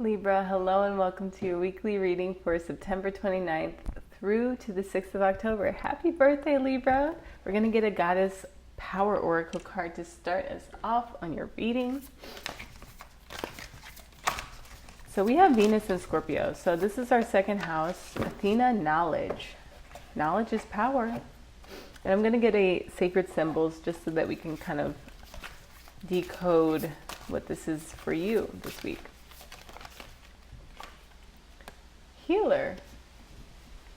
Libra, hello and welcome to your weekly reading for September 29th through to the 6th of October. Happy birthday, Libra! We're going to get a Goddess Power Oracle card to start us off on your reading. So we have Venus in Scorpio. So this is our second house. Athena, knowledge. Knowledge is power. And I'm going to get a sacred symbols just so that we can kind of decode what this is for you this week. Healer.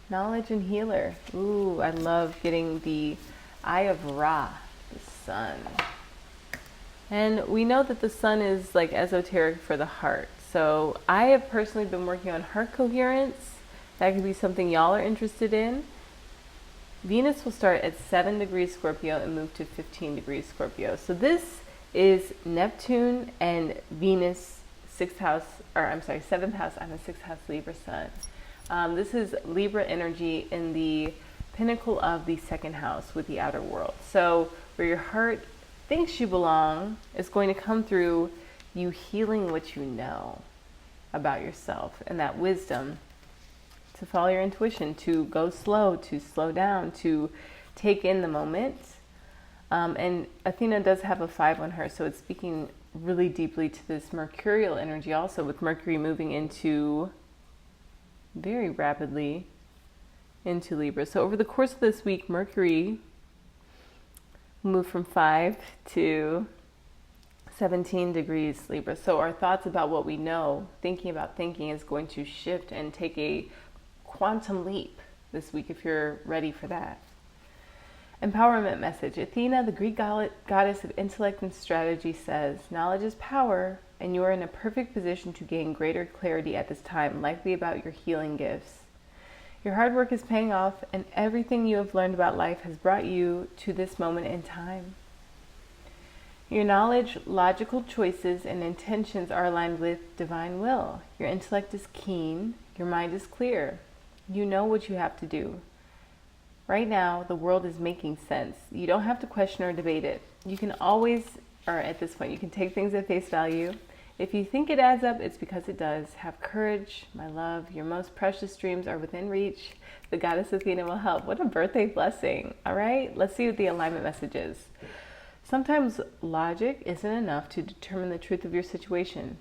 Knowledge and healer. Ooh, I love getting the Eye of Ra, the sun. And we know that the sun is like esoteric for the heart. So I have personally been working on heart coherence. That could be something y'all are interested in. Venus will start at 7 degrees Scorpio and move to 15 degrees Scorpio. So this is Neptune and Venus, 7th house. I'm a 6th house Libra sun. This is Libra energy in the pinnacle of the second house with the outer world. So where your heart thinks you belong is going to come through you healing what you know about yourself and that wisdom to follow your intuition, to go slow, to slow down, to take in the moment. And Athena does have a 5 on her, so it's speaking really deeply to this mercurial energy also, with Mercury moving into very rapidly into Libra. So over the course of this week, Mercury will move from 5 to 17 degrees Libra. So our thoughts about what we know, thinking about thinking, is going to shift and take a quantum leap this week if you're ready for that. Empowerment message. Athena, the Greek goddess of intellect and strategy, says, knowledge is power, and you are in a perfect position to gain greater clarity at this time, likely about your healing gifts. Your hard work is paying off, and everything you have learned about life has brought you to this moment in time. Your knowledge, logical choices, and intentions are aligned with divine will. Your intellect is keen, your mind is clear. You know what you have to do. Right now, the world is making sense. You don't have to question or debate it. You can always, or at this point, you can take things at face value. If you think it adds up, it's because it does. Have courage, my love. Your most precious dreams are within reach. The goddess Athena will help. What a birthday blessing. All right, let's see what the alignment message is. Sometimes logic isn't enough to determine the truth of your situation.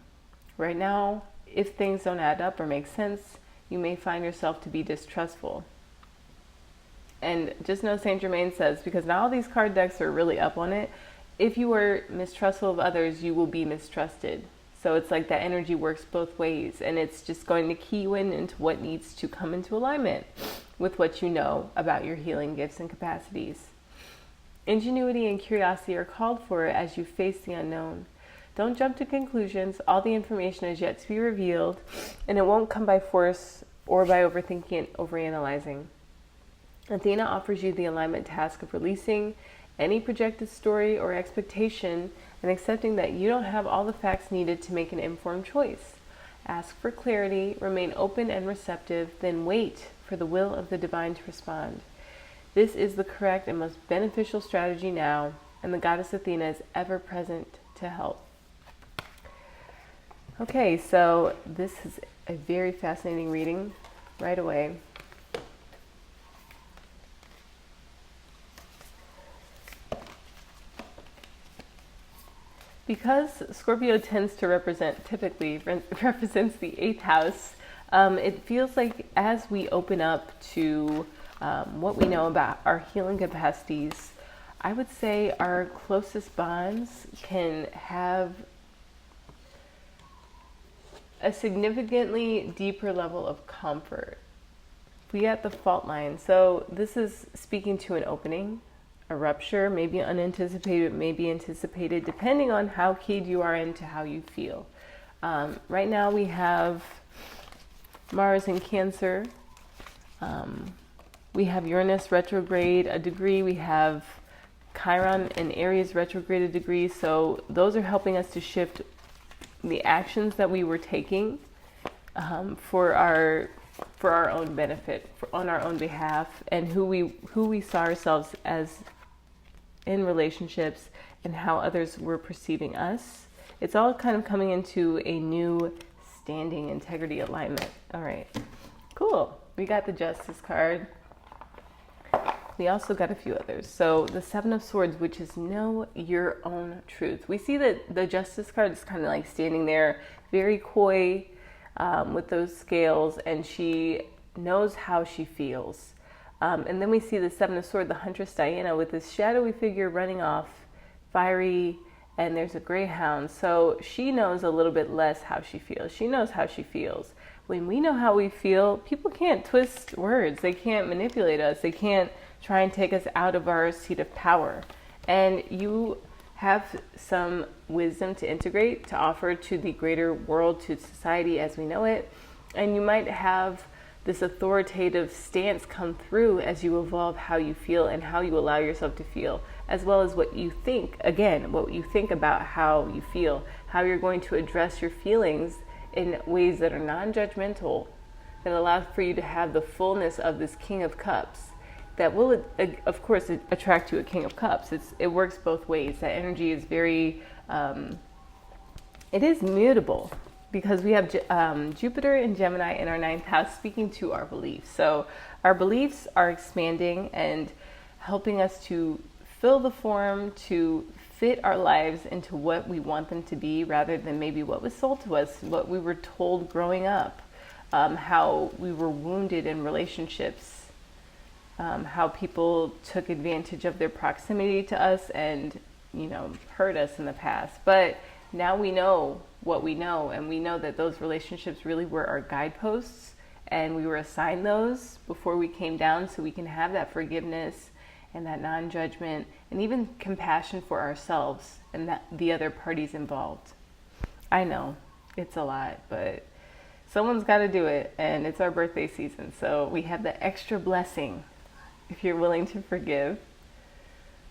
Right now, if things don't add up or make sense, you may find yourself to be distrustful. And just know Saint Germain says, because now all these card decks are really up on it, if you are mistrustful of others, you will be mistrusted. So it's like that energy works both ways, and it's just going to key you into what needs to come into alignment with what you know about your healing gifts and capacities. Ingenuity and curiosity are called for as you face the unknown. Don't jump to conclusions. All the information is yet to be revealed, and it won't come by force or by overthinking and overanalyzing. Athena offers you the alignment task of releasing any projected story or expectation and accepting that you don't have all the facts needed to make an informed choice. Ask for clarity, remain open and receptive, then wait for the will of the divine to respond. This is the correct and most beneficial strategy now, and the goddess Athena is ever present to help. Okay, so this is a very fascinating reading right away. Because Scorpio tends to typically represents the 8th house, it feels like as we open up to what we know about our healing capacities, I would say our closest bonds can have a significantly deeper level of comfort. We at the fault line. So this is speaking to an opening, a rupture, maybe unanticipated, maybe anticipated, depending on how keyed you are into how you feel. Right now we have Mars in Cancer. We have Uranus retrograde a degree. We have Chiron in Aries retrograde a degree. So those are helping us to shift the actions that we were taking for our own benefit, on our own behalf, and who we saw ourselves as in relationships and how others were perceiving us. It's all kind of coming into a new standing, integrity, alignment. All right, cool. We got the Justice card. We also got a few others. So the Seven of Swords, which is know your own truth. We see that the Justice card is kind of like standing there, very coy, with those scales, and she knows how she feels. And then we see the Seven of Swords, the Huntress Diana, with this shadowy figure running off, fiery, and there's a greyhound. So she knows a little bit less how she feels. She knows how she feels. When we know how we feel, people can't twist words. They can't manipulate us. They can't try and take us out of our seat of power. And you have some wisdom to integrate, to offer to the greater world, to society as we know it. And you might have this authoritative stance come through as you evolve how you feel and how you allow yourself to feel, as well as what you think, again, what you think about how you feel, how you're going to address your feelings in ways that are non-judgmental, that allow for you to have the fullness of this King of Cups that will, of course, attract you a King of Cups. It works both ways. That energy is very, it is mutable, because we have Jupiter and Gemini in our 9th house speaking to our beliefs. So our beliefs are expanding and helping us to fill the form, to fit our lives into what we want them to be, rather than maybe what was sold to us, what we were told growing up, how we were wounded in relationships, how people took advantage of their proximity to us and, hurt us in the past. But now we know what we know, and we know that those relationships really were our guideposts, and we were assigned those before we came down, so we can have that forgiveness and that non-judgment and even compassion for ourselves and that the other parties involved. I know it's a lot, but someone's got to do it, and it's our birthday season, so we have the extra blessing if you're willing to forgive.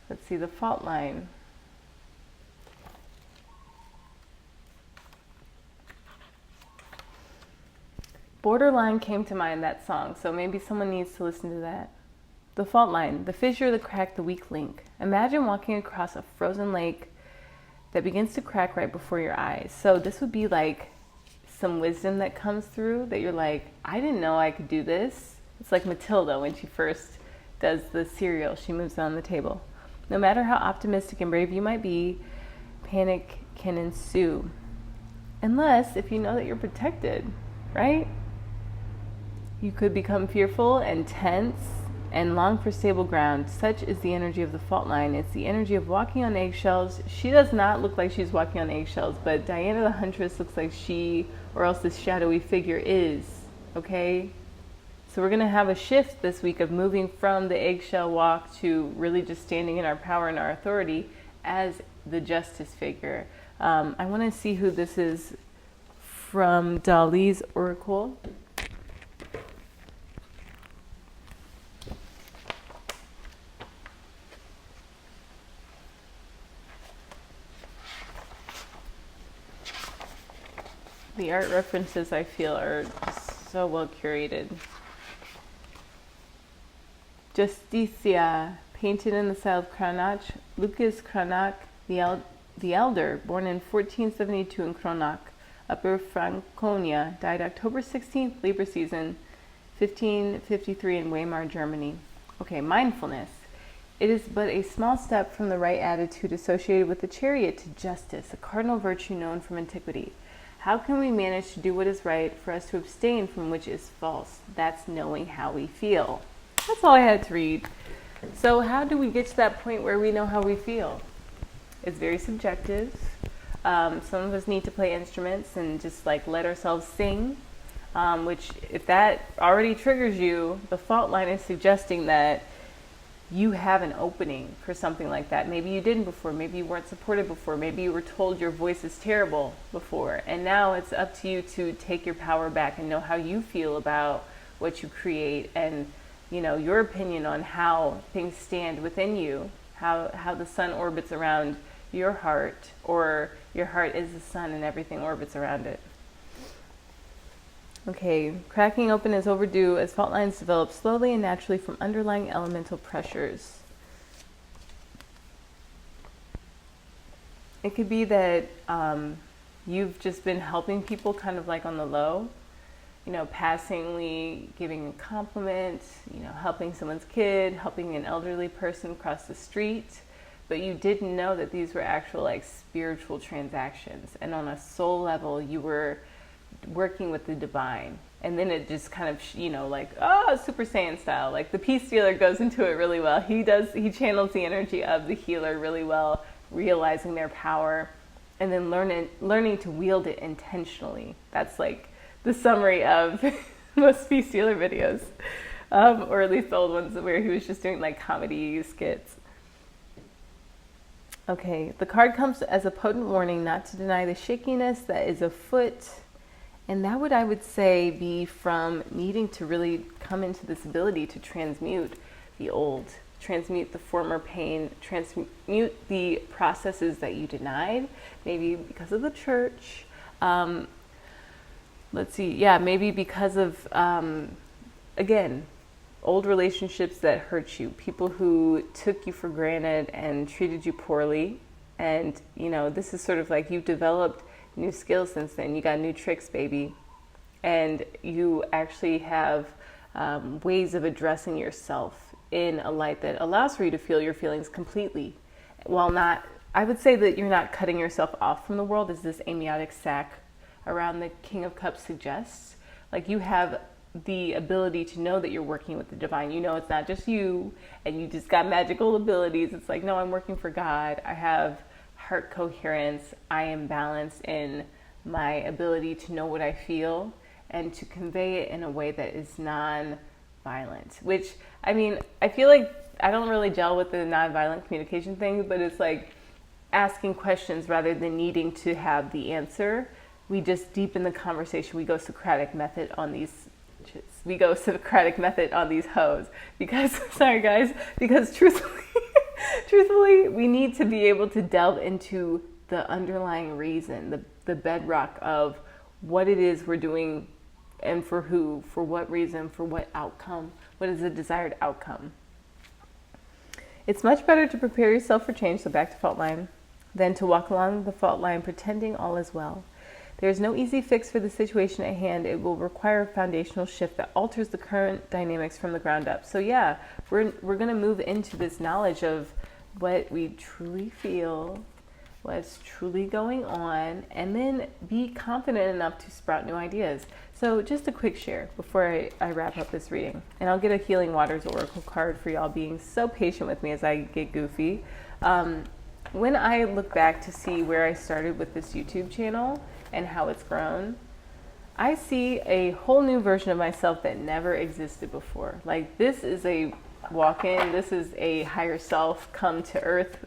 Let's see the fault line. Borderline came to mind, that song, so maybe someone needs to listen to that. The fault line, the fissure, the crack, the weak link. Imagine walking across a frozen lake that begins to crack right before your eyes. So this would be like some wisdom that comes through that you're like, I didn't know I could do this. It's like Matilda when she first does the cereal. She moves it on the table. No matter how optimistic and brave you might be, panic can ensue. Unless if you know that you're protected, right? You could become fearful and tense and long for stable ground. Such is the energy of the fault line. It's the energy of walking on eggshells. She does not look like she's walking on eggshells, but Diana the Huntress looks like she, or else this shadowy figure is, okay? So we're going to have a shift this week of moving from the eggshell walk to really just standing in our power and our authority as the justice figure. I want to see who this is from Dali's Oracle. The art references, I feel, are just so well curated. Justicia, painted in the style of Cranach. Lucas Cranach, the elder, born in 1472 in Cranach, Upper Franconia, died October 16th, Libra season, 1553 in Weimar, Germany. Okay, mindfulness. It is but a small step from the right attitude associated with the chariot to justice, a cardinal virtue known from antiquity. How can we manage to do what is right for us to abstain from which is false? That's knowing how we feel. That's all I had to read. So how do we get to that point where we know how we feel? It's very subjective. Some of us need to play instruments and just like let ourselves sing, which if that already triggers you, the fault line is suggesting that you have an opening for something like that. Maybe you didn't before. Maybe you weren't supported before. Maybe you were told your voice is terrible before. And now it's up to you to take your power back and know how you feel about what you create and, your opinion on how things stand within you, how the sun orbits around your heart, or your heart is the sun and everything orbits around it. Okay, cracking open is overdue as fault lines develop slowly and naturally from underlying elemental pressures. It could be that you've just been helping people kind of like on the low, you know, passingly giving a compliment, you know, helping someone's kid, helping an elderly person cross the street. But you didn't know that these were actual like spiritual transactions. And on a soul level, you were working with the divine. And then it just kind of, you know, like, oh, Super Saiyan style. Like the peace dealer goes into it really well. He channels the energy of the healer really well, realizing their power, and then learning to wield it intentionally. That's like the summary of most peace dealer videos, or at least the old ones where he was just doing like comedy skits. Okay, the card comes as a potent warning not to deny the shakiness that is afoot. And that would, I would say, be from needing to really come into this ability to transmute the old, transmute the former pain, transmute the processes that you denied, maybe because of the church. Let's see, yeah, maybe because of, again, old relationships that hurt you, people who took you for granted and treated you poorly. And, you know, this is sort of like you've developed new skills since then. You got new tricks, baby. And you actually have ways of addressing yourself in a light that allows for you to feel your feelings completely. While not, I would say that you're not cutting yourself off from the world, as this amniotic sac around the King of Cups suggests. Like you have the ability to know that you're working with the divine. You know, it's not just you and you just got magical abilities. It's like, no, I'm working for God. I have heart coherence. I am balanced in my ability to know what I feel and to convey it in a way that is non-violent. Which, I mean, I feel like I don't really gel with the non-violent communication thing, but it's like asking questions rather than needing to have the answer. We just deepen the conversation. We go Socratic method on these hoes. Because, sorry guys, because truthfully, we need to be able to delve into the underlying reason, the bedrock of what it is we're doing and for who, for what reason, for what outcome, what is the desired outcome. It's much better to prepare yourself for change, so back to fault line, than to walk along the fault line pretending all is well. There is no easy fix for the situation at hand. It will require a foundational shift that alters the current dynamics from the ground up. So yeah, we're going to move into this knowledge of what we truly feel, what's truly going on, and then be confident enough to sprout new ideas. So just a quick share before I wrap up this reading. And I'll get a Healing Waters Oracle card for y'all being so patient with me as I get goofy. When I look back to see where I started with this YouTube channel and how it's grown, I see a whole new version of myself that never existed before. Like, this is a walk-in, this is a higher self come to earth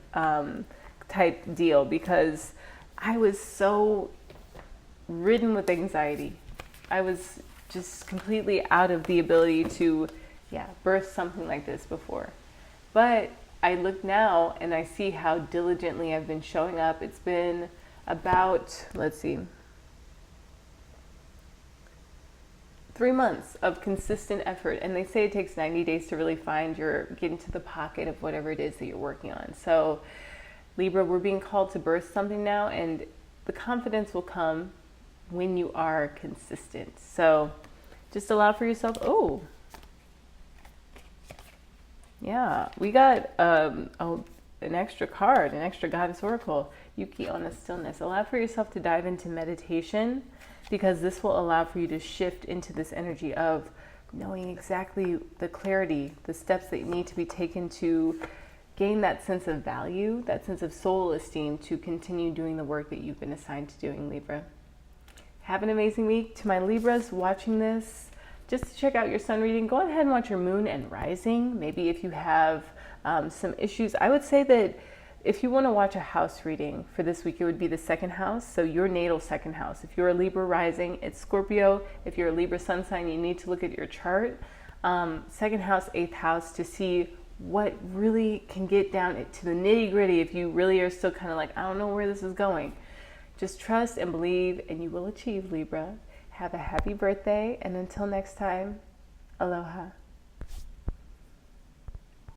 type deal, because I was so ridden with anxiety. I was just completely out of the ability to birth something like this before. But I look now and I see how diligently I've been showing up. It's been about, 3 months of consistent effort. And they say it takes 90 days to really get into the pocket of whatever it is that you're working on. So Libra, we're being called to birth something now, and the confidence will come when you are consistent. So just allow for yourself. Oh, yeah, we got an extra card, an extra goddess oracle, Yuki on the stillness. Allow for yourself to dive into meditation, because this will allow for you to shift into this energy of knowing exactly the clarity, the steps that need to be taken to gain that sense of value, that sense of soul esteem to continue doing the work that you've been assigned to doing, Libra. Have an amazing week. To my Libras watching this, just to check out your sun reading, go ahead and watch your moon and rising. Maybe if you have some issues, I would say that if you want to watch a house reading for this week, it would be the second house. So your natal second house. If you're a Libra rising, it's Scorpio. If you're a Libra sun sign, you need to look at your chart. Second house, eighth house, to see what really can get down to the nitty gritty. If you really are still kind of like, I don't know where this is going. Just trust and believe, and you will achieve, Libra. Have a happy birthday, and until next time, aloha.